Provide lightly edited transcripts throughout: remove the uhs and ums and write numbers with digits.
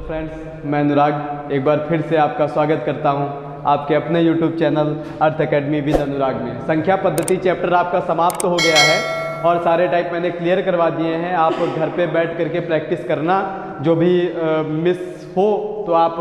Friends, मैं अनुराग एक बार फिर से आपका स्वागत करता हूं आपके अपने YouTube channel Arth academy with Anurag में। संख्या पद्धति चैप्टर आपका समाप्त हो गया है और सारे टाइप मैंने क्लियर करवा दिए हैं। आप घर पे बैठ करके प्रैक्टिस करना, जो भी मिस हो तो आप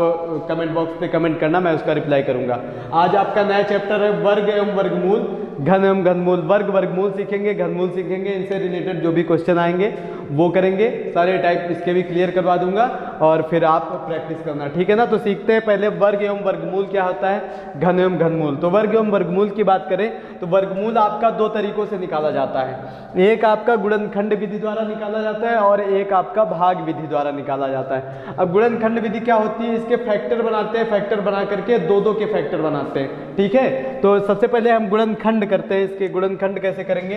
कमेंट बॉक्स पे कमेंट करना, मैं उसका रिप्लाई करूंगा। आज आपका नया चैप्टर है वर्ग एवं वर्गमूल, घन एवं घनमूल। वर्ग वर्गमूल सीखेंगे, घनमूल सीखेंगे, इनसे रिलेटेड जो भी क्वेश्चन आएंगे वो करेंगे। सारे टाइप इसके भी क्लियर करवा दूंगा और फिर आप प्रैक्टिस करना, ठीक है ना। तो सीखते हैं पहले वर्ग एवं वर्गमूल क्या होता है, घन एवं घनमूल। तो वर्ग एवं वर्गमूल की बात करें तो वर्गमूल आपका दो तरीकों से निकाला जाता है। एक आपका गुणनखंड विधि द्वारा निकाला जाता है और एक आपका भाग विधि द्वारा निकाला जाता है। अब गुणनखंड विधि क्या होती है, इसके फैक्टर बनाते हैं, फैक्टर बना करके दो दो के फैक्टर बनाते हैं, ठीक है। तो सबसे पहले हम गुणनखंड करते हैं। इसके गुणनखंड कैसे करेंगे,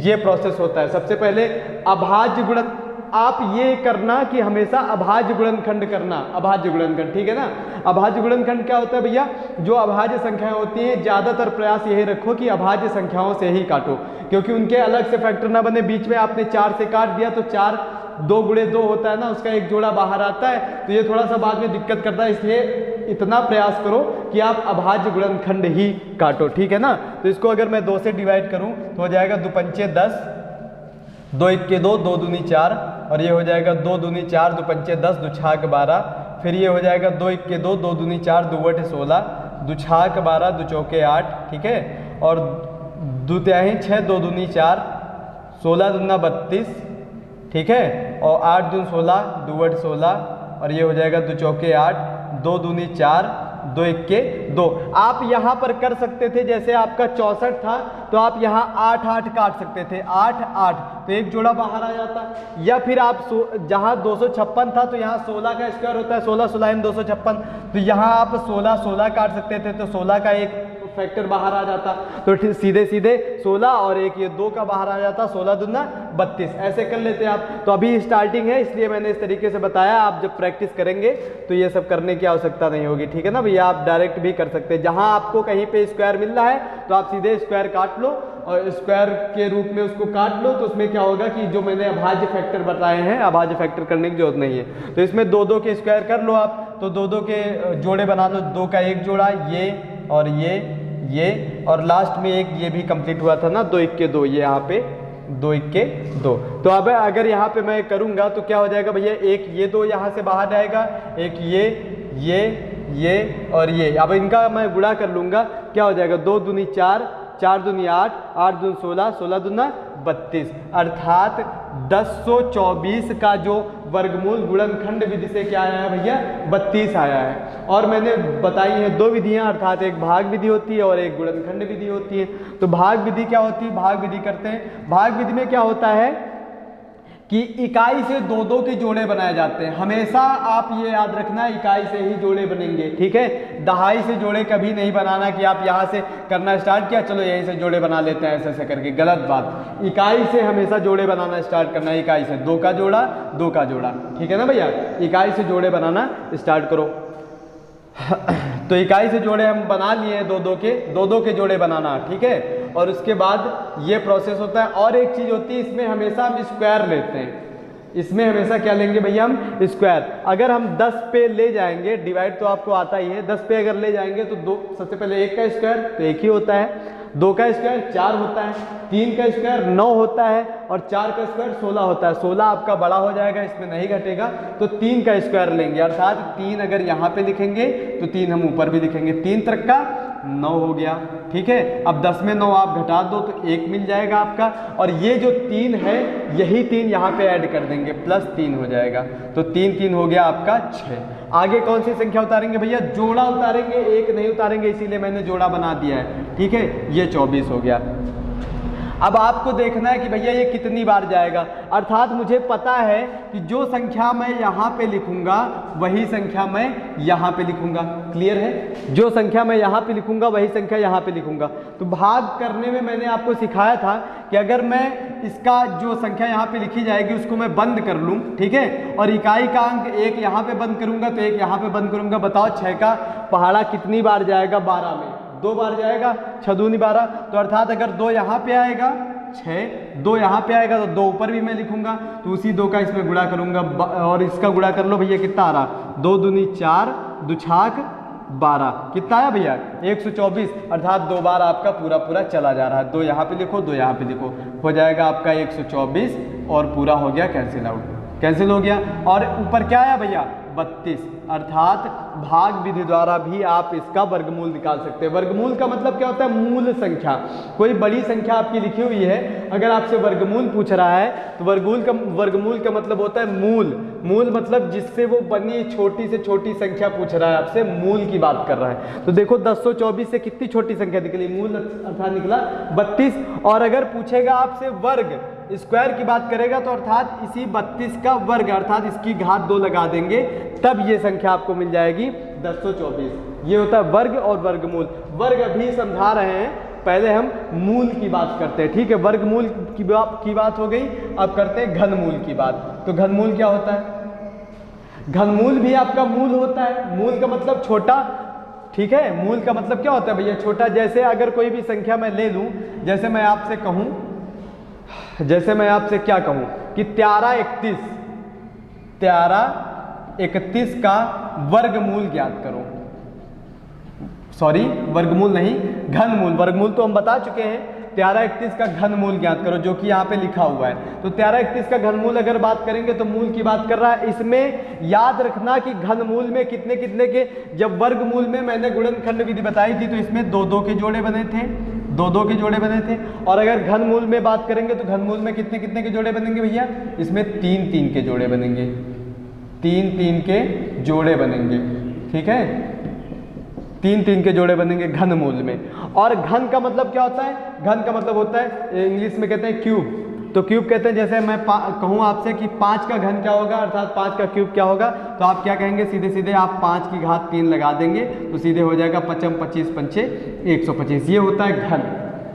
ये प्रोसेस होता है। सबसे पहले अभाज्य गुणन, आप ये करना कि हमेशा अभाज्य गुणनखंड करना, अभाज्य गुणनखंड, ठीक है ना। अभाज्य गुणनखंड क्या होता है भैया, जो अभाज्य संख्याएं होती हैं ज्यादातर प्रयास यही रखो कि अभाज्य संख्याओं से ही काटो, क्योंकि उनके अलग से फैक्टर ना बने। बीच में आपने 4 से काट दिया तो 4 2 गुणे 2 होता है ना, उसका एक जोड़ा बाहर आता है, तो ये थोड़ा सा बाद में दिक्कत करता है। इसलिए इतना प्रयास करो कि आप अभाज्य गुणनखंड ही काटो, ठीक है ना। तो इसको अगर मैं 2 से डिवाइड करूं तो हो जाएगा 2 पंचे 10, 2 1 2, 2 दूनी 4, और ये हो जाएगा 2 दूनी 4, 2 पंचे 10, 2 छाक 12। फिर ये हो जाएगा 2 1 2, 2 दूनी 4, 2 बटे 16, 2 छाक 12, 2 चौके 8, ठीक है। और 2 तिहाई 6, 2 दूनी 4, 16 दूना 32, ठीक है। और 8 दून 16, 2 बटे 16, और ये हो जाएगा 2 चौके 8, 2 दूनी 4, 2 1 2। आप यहाँ पर कर सकते थे, जैसे आपका 64 था तो आप यहाँ 8 8 काट सकते थे, 8 8, तो एक जोड़ा बाहर आ जाता। या फिर आप जहाँ 256 था तो यहाँ 16 का स्क्वायर होता है, 16 16 256, तो यहाँ आप 16 16 काट सकते थे, तो 16 का एक फैक्टर बाहर आ जाता, तो सीधे सीधे 16 और एक ये 2 का बाहर आ जाता, 16 दूना 32, ऐसे कर लेते आप। तो अभी स्टार्टिंग है इसलिए मैंने इस तरीके से बताया। आप जब प्रैक्टिस करेंगे तो ये सब करने की आवश्यकता नहीं होगी, ठीक है ना भैया। आप डायरेक्ट भी कर सकते हैं, जहां आपको कहीं पे स्क्वायर मिल रहा है तो आप सीधे स्क्वायर काट लो और स्क्वायर के रूप में उसको काट लो। तो उसमें क्या होगा कि जो मैंने अभाज्य फैक्टर बताए हैं, अभाज्य फैक्टर करने की जरूरत नहीं है। तो इसमें 2 2 के स्क्वायर कर लो आप, तो 2 2 के जोड़े बना लो, 2 का एक जोड़ा, ये और ये और लास्ट में एक ये भी कंप्लीट हुआ था ना, 2 1 2, ये यहाँ पे 2 1 2। तो अब अगर यहाँ पे मैं करूँगा तो क्या हो जाएगा भैया, एक ये 2 यहाँ से बाहर जाएगा, एक ये और ये। अब इनका मैं गुणा कर लूँगा, क्या हो जाएगा, 2 दूनी 4, 4 दूनी 8, 8 दूनी 16, 16 दूना 32, अर्थात 1024 का जो वर्गमूल गुणनखंड विधि से क्या आया है भैया, 32 आया है। और मैंने बताई है 2 विधियां, अर्थात एक भाग विधि होती है और एक गुणनखंड विधि होती है। तो भाग विधि क्या होती है, भाग विधि करते हैं। भाग विधि में क्या होता है कि इकाई से 2 2 के जोड़े बनाए जाते हैं। हमेशा आप ये याद रखना, इकाई से ही जोड़े बनेंगे, ठीक है। दहाई से जोड़े कभी नहीं बनाना कि आप यहाँ से करना स्टार्ट किया, चलो यहीं से जोड़े बना लेते हैं, ऐसे ऐसे करके, गलत बात। इकाई से हमेशा जोड़े बनाना स्टार्ट करना है, इकाई से 2 का जोड़ा 2 का जोड़ा, ठीक है ना भैया। इकाई से जोड़े बनाना स्टार्ट करो। तो इकाई से जोड़े हम बना लिए 2 2 के जोड़े बनाना, ठीक है। और उसके बाद ये प्रोसेस होता है। और एक चीज होती है, इसमें हमेशा हम स्क्वायर लेते हैं। इसमें हमेशा क्या लेंगे भैया, हम स्क्वायर। अगर हम 10 पे ले जाएंगे, डिवाइड तो आपको आता ही है, 10 पे अगर ले जाएंगे तो 2, सबसे पहले 1 का स्क्वायर तो 1 ही होता है, 2 का स्क्वायर 4 होता है, 3 का स्क्वायर 9 होता है और 4 का स्क्वायर 16 होता है। 16 आपका बड़ा हो जाएगा, इसमें नहीं घटेगा, तो 3 का स्क्वायर लेंगे, अर्थात 3 अगर यहाँ पे लिखेंगे तो 3 हम ऊपर भी लिखेंगे, 3 त्रिक का 9 हो गया, ठीक है। अब 10 में 9 आप घटा दो तो 1 मिल जाएगा आपका, और ये जो 3 है यही 3 यहाँ पे ऐड कर देंगे, प्लस 3 हो जाएगा, तो 3 3 हो गया आपका 6। आगे कौन सी संख्या उतारेंगे भैया, जोड़ा उतारेंगे, एक नहीं उतारेंगे, इसीलिए मैंने जोड़ा बना दिया है, ठीक है। ये 24 हो गया। अब आपको देखना है कि भैया ये कितनी बार जाएगा, अर्थात मुझे पता है कि जो संख्या मैं यहाँ पे लिखूंगा वही संख्या मैं यहाँ पे लिखूंगा, क्लियर है। जो संख्या मैं यहाँ पे लिखूंगा वही संख्या यहाँ पे लिखूंगा। तो भाग करने में मैंने आपको सिखाया था कि अगर मैं इसका जो संख्या यहाँ पे लिखी जाएगी उसको मैं बंद कर लूँ, ठीक है, और इकाई का अंक 1 यहाँ पे बंद करूंगा तो 1 यहाँ पे बंद करूंगा। बताओ 6 का पहाड़ा कितनी बार जाएगा, 12 में 2 बार जाएगा, 6 दूनी 12। तो अर्थात अगर 2 यहाँ पे आएगा 6, 2 यहाँ पे आएगा तो 2 ऊपर भी मैं लिखूंगा, तो उसी 2 का इसमें गुणा करूंगा और इसका गुणा कर लो भैया, कितना आ रहा, 2 दूनी 4, 2 छाक 12, कितना आया भैया 124, अर्थात 2 बार आपका पूरा पूरा चला जा रहा है। 2 यहाँ पे लिखो, 2 यहाँ पे लिखो, हो जाएगा आपका 124 और पूरा हो गया कैंसिल आउट, कैंसिल हो गया। और ऊपर क्या आया भैया 32, अर्थात भाग विधि द्वारा भी आप इसका वर्गमूल निकाल सकते हैं। वर्गमूल का मतलब क्या होता है, मूल संख्या। कोई बड़ी संख्या आपकी लिखी हुई है, अगर आपसे वर्गमूल पूछ रहा है तो वर्गमूल का मतलब होता है मूल। मूल मतलब जिससे वो बनी छोटी से छोटी संख्या पूछ रहा है आपसे, मूल की बात कर रहा है। तो देखो 1024 से कितनी छोटी संख्या निकली, मूल अर्थात निकला 32। और अगर पूछेगा आपसे वर्ग, स्क्वायर की बात करेगा तो अर्थात इसी 32 का वर्ग, अर्थात इसकी घात 2 लगा देंगे, तब ये संख्या आपको मिल जाएगी 1024। ये होता है वर्ग और वर्गमूल। वर्ग अभी समझा रहे हैं, पहले हम मूल की बात करते हैं, ठीक है। वर्गमूल की बात हो गई, अब करते हैं घनमूल की बात। तो घनमूल क्या होता है, घनमूल भी आपका मूल होता है। मूल का मतलब छोटा, ठीक है। मूल का मतलब क्या होता है भैया, छोटा। जैसे अगर कोई भी संख्या मैं ले लूं, जैसे मैं आपसे कहूं, जैसे मैं आपसे क्या कहूं कि 1331 का वर्गमूल ज्ञात करो, सॉरी वर्गमूल नहीं, घनमूल। वर्गमूल तो हम बता चुके हैं, 1331 का घनमूल ज्ञात करो, जो कि यहाँ पे लिखा हुआ है। तो 1331 का घनमूल अगर बात करेंगे तो मूल की बात कर रहा है। इसमें याद रखना कि घनमूल में कितने कितने के, जब वर्गमूल में मैंने गुणनखंड विधि बताई थी तो इसमें 2-2 के जोड़े बने थे, 2-2 के जोड़े बने थे। और अगर घनमूल में बात करेंगे तो घनमूल में कितने कितने के जोड़े बनेंगे भैया, इसमें 3-3 के जोड़े बनेंगे, 3-3 के जोड़े बनेंगे, ठीक है। 3-3 के जोड़े बनेंगे घनमूल में। और घन का मतलब क्या होता है, घन का मतलब होता है, इंग्लिश में कहते हैं क्यूब। तो क्यूब कहते हैं, जैसे मैं कहूँ आपसे कि 5 का घन क्या होगा, अर्थात 5 का क्यूब क्या होगा, तो आप क्या कहेंगे, सीधे सीधे आप 5 की घात 3 लगा देंगे तो सीधे हो जाएगा 5 25 पंचे 125। ये होता है घन।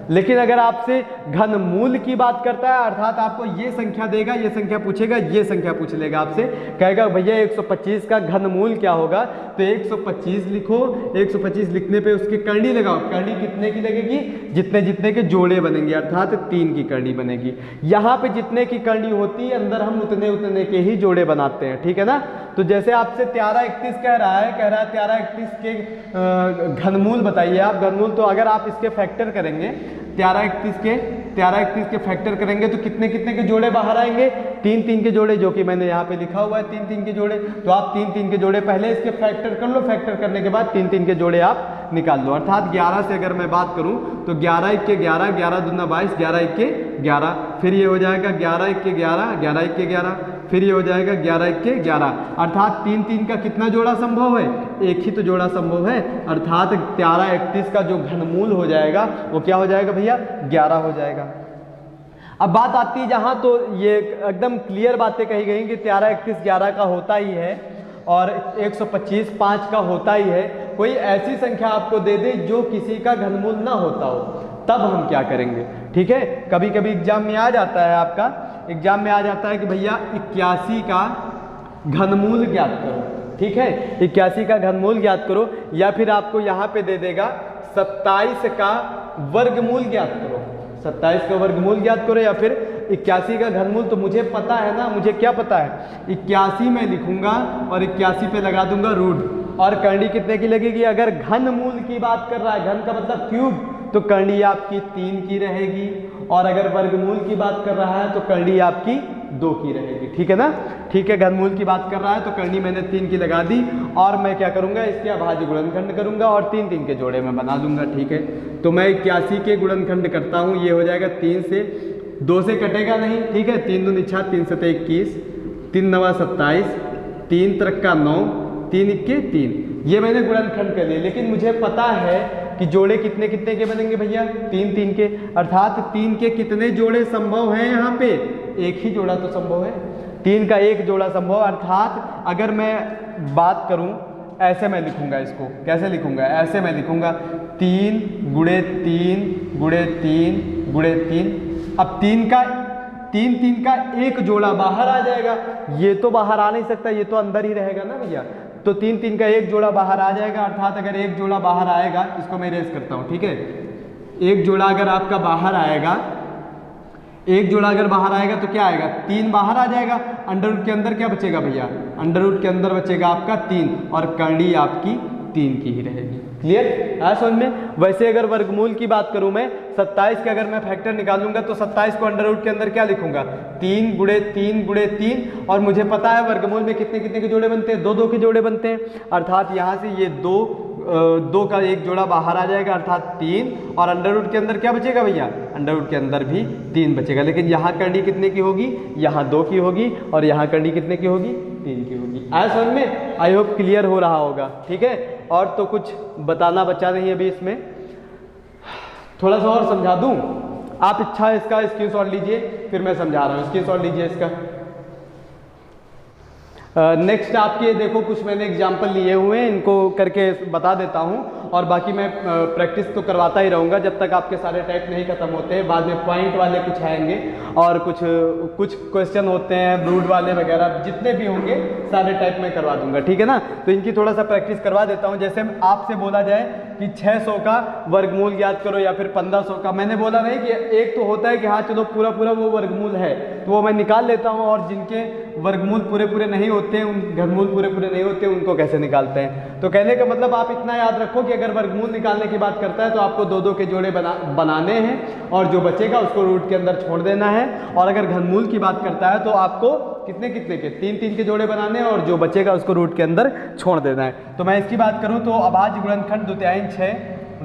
लेकिन अगर आपसे घनमूल की बात करता है, अर्थात आपको ये संख्या देगा, ये संख्या पूछेगा, ये संख्या पूछ लेगा आपसे, कहेगा भैया 125 का घनमूल क्या होगा, तो 125 लिखो। 125 लिखने पे उसकी करनी लगाओ, करनी कितने की लगेगी, जितने जितने के जोड़े बनेंगे, अर्थात 3 की करनी बनेगी। यहाँ पे जितने की करनी होती है, अंदर हम उतने उतने के ही जोड़े बनाते हैं, ठीक है ना। तो जैसे आपसे 1331 कह रहा है 1331 के घनमूल बताइए आप। घनमूल तो अगर आप इसके फैक्टर करेंगे, 1331 के फैक्टर करेंगे तो कितने कितने के जोड़े बाहर आएंगे, 3-3 के जोड़े, जो कि मैंने यहाँ पे लिखा हुआ है 3-3 के जोड़े। तो आप 3-3 के जोड़े पहले इसके फैक्टर कर लो, फैक्टर करने के बाद 3-3 के जोड़े आप निकाल लो। अर्थात 11 से अगर मैं बात करूँ तो 11 1 के 11, 11 दूना 22, 11 1 के 11, फिर ये हो जाएगा 11 1 के 11, 11 1 के 11, फिर ये हो जाएगा 11 1 के 11। अर्थात 3-3 का कितना जोड़ा संभव है, एक ही तो जोड़ा संभव है। अर्थात 1331 का जो घनमूल हो जाएगा वो क्या हो जाएगा भैया, 11 हो जाएगा। अब बात आती है जहाँ, तो ये एकदम क्लियर बातें कही गई कि 1331 11 का होता ही है और 125 5 का होता ही है। कोई ऐसी संख्या आपको दे दे जो किसी का घनमूल ना होता हो, तब हम क्या करेंगे, ठीक है। कभी कभी एग्जाम में आ जाता है, आपका एग्जाम में आ जाता है कि भैया 81 का घनमूल ज्ञात करो, ठीक है। 81 का घनमूल ज्ञात करो, या फिर आपको यहाँ पे दे देगा 27 का वर्गमूल ज्ञात करो, 27 का वर्गमूल ज्ञात करो, या फिर 81 का घनमूल। तो मुझे पता है ना, मुझे क्या पता है, 81 में लिखूंगा और 81 पे लगा दूंगा रूट, और करनी कितने की लगेगी। अगर घनमूल की बात कर रहा है, घन का मतलब क्यूब, तो करनी आपकी 3 की रहेगी, और अगर वर्गमूल की बात कर रहा है तो करनी आपकी 2 की रहेगी, ठीक है ना। ठीक है, घनमूल की बात कर रहा है तो करनी मैंने 3 की लगा दी, और मैं क्या करूंगा, इसके अभाज्य गुणनखंड करूंगा और 3-3 के जोड़े में बना दूंगा, ठीक है। तो मैं 81 के गुणनखंड करता हूँ, ये हो जाएगा 3 से, 2 से कटेगा नहीं, ठीक है। 3 दूनी 6, 3 7 21, 3 9 27, 3 3 9, 3 1 3, ये मैंने गुणनखंड कर लिए। लेकिन मुझे पता है कि जोड़े कितने कितने के बनेंगे भैया, 3-3 के। अर्थात 3 के कितने जोड़े संभव हैं, यहाँ पे एक ही जोड़ा तो संभव है, 3 का एक जोड़ा संभव। अर्थात अगर मैं बात करूं, ऐसे मैं लिखूंगा इसको, कैसे लिखूंगा, ऐसे मैं लिखूंगा 3 गुणे 3 गुणे 3 गुणे 3। अब 3 का एक जोड़ा बाहर आ जाएगा, ये तो बाहर आ नहीं सकता, ये तो अंदर ही रहेगा ना भैया। तो 3-3 का एक जोड़ा बाहर आ जाएगा। अर्थात अगर एक जोड़ा बाहर आएगा, इसको मैं इरेज करता हूँ, ठीक है। एक जोड़ा अगर आपका बाहर आएगा एक जोड़ा अगर बाहर आएगा तो क्या आएगा, 3 बाहर आ जाएगा। अंडर रूट के अंदर क्या बचेगा भैया, अंडर रूट के अंदर बचेगा आपका 3 और करड़ी आपकी 3 की ही रहेगी। क्लियर है समझ में। वैसे अगर वर्गमूल की बात करूं मैं 27 के अगर मैं फैक्टर निकालूंगा तो 27 को अंडर रूट के अंदर क्या लिखूंगा, 3 गुणे 3 गुणे 3, और मुझे पता है वर्गमूल में कितने कितने के जोड़े बनते हैं, 2 के जोड़े बनते हैं। अर्थात यहाँ से ये 2 का एक जोड़ा बाहर आ जाएगा अर्थात 3, और अंडर रूट के अंदर क्या बचेगा भैया, अंडर रूट के अंदर भी 3 बचेगा। लेकिन यहाँ करड़ी कितने की होगी, यहाँ 2 की होगी, और यहाँ करड़ी कितने की होगी, 3 की होगी। आया समझ में। आई होप क्लियर हो रहा होगा। ठीक है, और तो कुछ बताना बचा नहीं अभी इसमें, थोड़ा सा और समझा दूं। आप इच्छा है इसका स्क्रीनशॉट लीजिए, फिर मैं समझा रहा हूँ। स्क्रीनशॉट लीजिए इसका। नेक्स्ट आपके देखो कुछ मैंने एग्जाम्पल लिए हुए हैं, इनको करके बता देता हूँ, और बाकी मैं प्रैक्टिस तो करवाता ही रहूँगा जब तक आपके सारे टाइप नहीं खत्म होते हैं। बाद में पॉइंट वाले कुछ आएंगे और कुछ क्वेश्चन होते हैं ब्रूड वाले वगैरह, जितने भी होंगे सारे टाइप में करवा दूंगा। ठीक है ना, तो इनकी थोड़ा सा प्रैक्टिस करवा देता हूँ। जैसे आपसे बोला जाए कि 600 का वर्गमूल ज्ञात करो या फिर 1500 का, मैंने बोला नहीं कि एक तो होता है कि हाँ चलो पूरा पूरा वो वर्गमूल है तो वो मैं निकाल लेता हूँ, और जिनके वर्गमूल पूरे पूरे नहीं होते हैं, उन घनमूल पूरे पूरे नहीं होते, उनको कैसे निकालते हैं। तो कहने का मतलब आप इतना याद रखो कि अगर वर्गमूल निकालने की बात करता है तो आपको 2 के जोड़े बनाने हैं, और जो बचेगा उसको रूट के अंदर छोड़ देना है। और अगर घनमूल की बात करता है तो आपको कितने कितने के 3 के जोड़े बनाने हैं, और जो बचेगा उसको रूट के अंदर छोड़ देना है। तो मैं इसकी बात करूँ तो अभाज्य गुणनखंड 2 तिहाई 6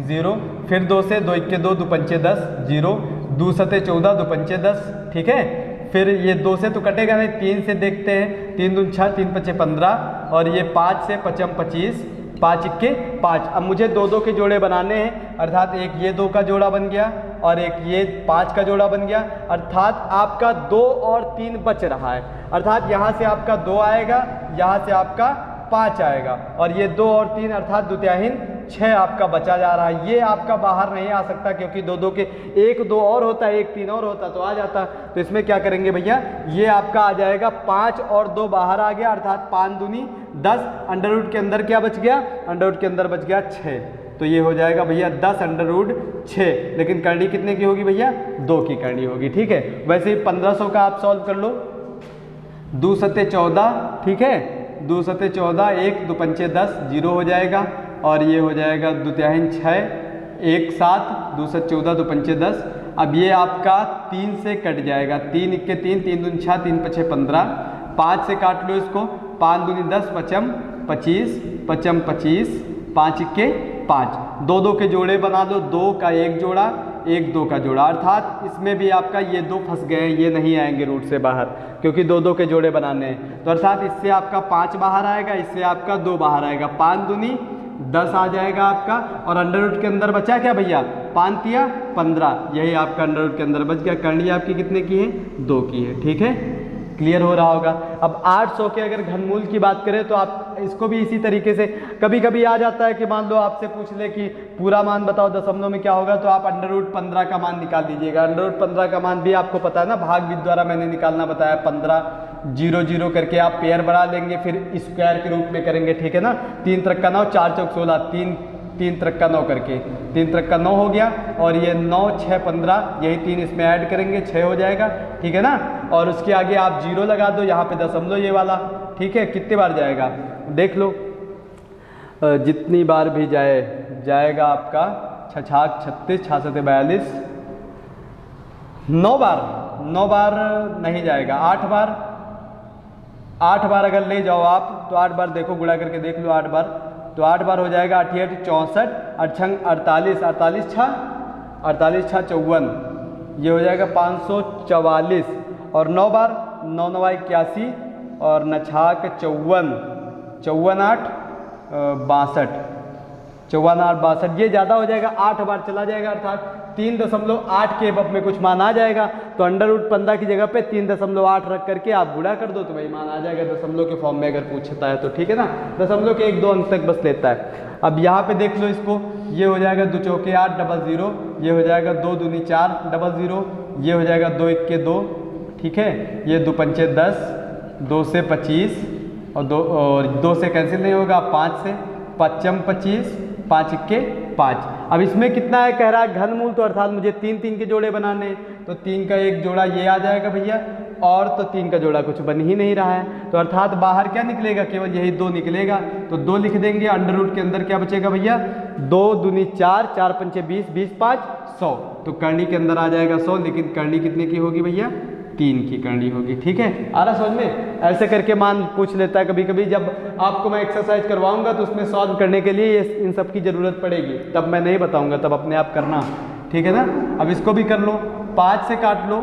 0, फिर 2 से 2 1 2 2 5 10 0, 2 7 14 2 5 10। ठीक है, फिर ये 2 से तो कटेगा नहीं, 3 से देखते हैं, 3 दून 6 3 5 15, और ये 5 से 5 25, 5 1 5। अब मुझे 2 के जोड़े बनाने हैं, अर्थात एक ये 2 का जोड़ा बन गया और एक ये 5 का जोड़ा बन गया, अर्थात आपका 2 और 3 बच रहा है। अर्थात यहाँ से आपका 2 आएगा, यहाँ से आपका 5 आएगा, और ये 2 और 3 अर्थात 2 तिहाई 6 आपका बचा जा रहा है। ये आपका बाहर नहीं आ सकता क्योंकि 2 के एक 2 और होता है, एक 3 और होता तो आ जाता। तो इसमें क्या करेंगे भैया, ये आपका आ जाएगा 5 और 2 बाहर आ गया, अर्थात 5 दूनी 10। अंडर रूट के अंदर क्या बच गया, अंडर रूट के अंदर बच गया 6। तो ये हो जाएगा भैया 10 अंडर रूट 6। लेकिन करनी कितने की होगी भैया, 2 की करनी होगी। ठीक है, वैसे ही 1500 का आप सॉल्व कर लो। 2 7 14, ठीक है, 2 7 14, 1 2 5 10 0 हो जाएगा, और ये हो जाएगा 2 तिहाई 6 1 7, 2 7 14 2 5 10। अब ये आपका 3 से कट जाएगा, 3 1 3, 3 दून 6 3 5 15, 5 से काट लो इसको, 5 दूनी 10 5 25, 5 25, 5 1 5। 2 के जोड़े बना दो, 2 का एक जोड़ा, 1 2 का जोड़ा, अर्थात इसमें भी आपका ये 2 फंस गए हैं, ये नहीं आएंगे रूट से बाहर क्योंकि 2 के जोड़े बनाने हैं। तो अर्थात इससे आपका 5 बाहर आएगा, इससे आपका 2 बाहर आएगा, 5 दूनी 10 आ जाएगा आपका, और अंडर रूट के अंदर बचा क्या भैया, 5 तिया 15, यही आपका अंडर रूट के अंदर बच गया। करनी आपकी कितने की है, 2 की है। ठीक है, क्लियर हो रहा होगा। अब 800 के अगर घनमूल की बात करें तो आप इसको भी इसी तरीके से, कभी कभी आ जाता है कि मान लो आपसे पूछ ले कि पूरा मान बताओ दशमलव में क्या होगा, तो आप अंडर रूट 15 का मान निकाल दीजिएगा। अंडर रूट 15 का मान भी आपको पता है ना, भाग विधि द्वारा मैंने निकालना बताया, 15 0 0 करके आप पेयर बढ़ा लेंगे, फिर स्क्वायर के रूप में करेंगे। ठीक है ना, 3 3 9, 4 4 16, 3 3 9 करके 3 3 9 हो गया, और ये 9 6 15, यही 3 इसमें ऐड करेंगे 6 हो जाएगा। ठीक है ना, और उसके आगे आप 0 लगा दो, यहाँ पे दशमलव ये वाला। ठीक है, कितने बार जाएगा देख लो, जितनी बार भी जाएगा आपका 6 6 36, 6 7 42, 9 बार नहीं जाएगा, 8 बार अगर ले जाओ आप तो 8 बार देखो, गुणा करके देख लो 8 बार, तो 8 बार हो जाएगा 8 8 64, 8 48, 48 6 54, ये हो जाएगा 544, और 9 बार 9 9 81, और 9 6 54, 54 8 62, 54 8 62, ये ज़्यादा हो जाएगा, 8 बार चला जाएगा, अर्थात 3.8 के अब में कुछ मान आ जाएगा। तो अंडर रूट 15 की जगह पे 3.8 रख करके आप गुणा कर दो तो भाई मान आ जाएगा दशमलव के फॉर्म में अगर पूछता है तो। ठीक है ना, दशमलव के 1 2 अंक तक बस लेता है। अब यहाँ पे देख लो इसको, ये हो जाएगा 2 चौके 8 00, ये हो जाएगा 2 दूनी 4 00, ये हो जाएगा 2 1 2, ठीक है, ये 2 5 10, 2 से 25, और 2 से कैंसिल नहीं होगा, 5 से 5 25, 5 1 5। अब इसमें कितना है कह रहा है घनमूल, तो अर्थात मुझे 3 के जोड़े बनाने हैं, तो 3 का एक जोड़ा ये आ जाएगा भैया, और तो 3 का जोड़ा कुछ बन ही नहीं रहा है, तो अर्थात बाहर क्या निकलेगा, केवल यही 2 निकलेगा, तो 2 लिख देंगे। अंडर रूट के अंदर क्या बचेगा भैया, 2 दूनी 4, 4 पंचे 20, 20 5 100, तो करनी के अंदर आ जाएगा 100, लेकिन करनी कितने की होगी भैया, 3 की करनी होगी। ठीक है, आ रहा समझ में? ऐसे करके मान पूछ लेता है कभी कभी, जब आपको मैं एक्सरसाइज करवाऊंगा तो उसमें सॉल्व करने के लिए इन सब की ज़रूरत पड़ेगी, तब मैं नहीं बताऊंगा, तब अपने आप करना। ठीक है ना? अब इसको भी कर लो, 5 से काट लो,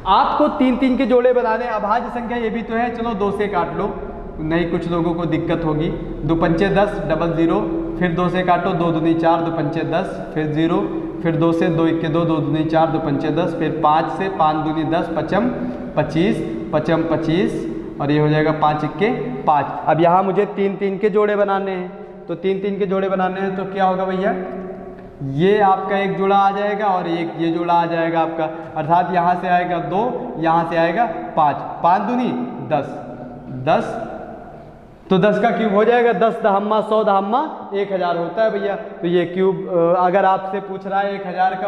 आपको 3 के जोड़े बनाने, अभाज्य संख्या ये भी तो है, चलो 2 से काट लो, नहीं कुछ लोगों को दिक्कत होगी। 2 पंचे 10, डबल 0, फिर 2 से काटो, 2 दूनी 4, 2 पंचे 10, फिर 0, फिर 2 से 2 1 2, 2 दूनी 4, 2 पंचे 10, फिर 5 से 5 दूनी 10, पचम 25, पचम 25, और ये हो जाएगा 5 1 5। अब यहाँ मुझे 3 के जोड़े बनाने हैं, तो 3 के जोड़े बनाने हैं, तो क्या होगा भैया, ये आपका एक जोड़ा आ जाएगा और एक ये जोड़ा आ जाएगा आपका, अर्थात यहाँ से आएगा 2, यहाँ से आएगा 5, 5 दूनी 10, 10, तो 10 का क्यूब हो जाएगा, 10 दहम्मा 100 दहम्मा 1000 होता है भैया। तो ये क्यूब अगर आपसे पूछ रहा है 1000 का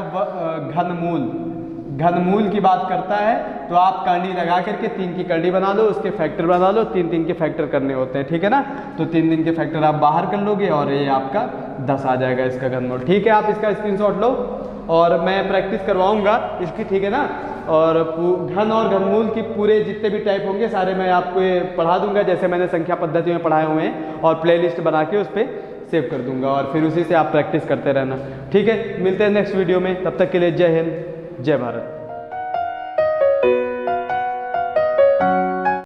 घनमूल की बात करता है, तो आप करनी लगा करके 3 की करनी बना लो, उसके फैक्टर बना लो, 3 के फैक्टर करने होते हैं। ठीक है ना? तो 3 के फैक्टर आप बाहर कर लोगे और ये आपका 10 आ जाएगा इसका घनमूल। ठीक है, आप इसका स्क्रीनशॉट लो और मैं प्रैक्टिस करवाऊंगा इसकी। ठीक है ना? और घन और घनमूल की पूरे जितने भी टाइप होंगे सारे मैं आपको ये पढ़ा दूंगा, जैसे मैंने संख्या पद्धति में पढ़ाए हुए हैं, और प्लेलिस्ट बना के उस पर सेव कर दूंगा, और फिर उसी से आप प्रैक्टिस करते रहना। ठीक है, मिलते हैं नेक्स्ट वीडियो में, तब तक के लिए जय हिंद, जय भारत।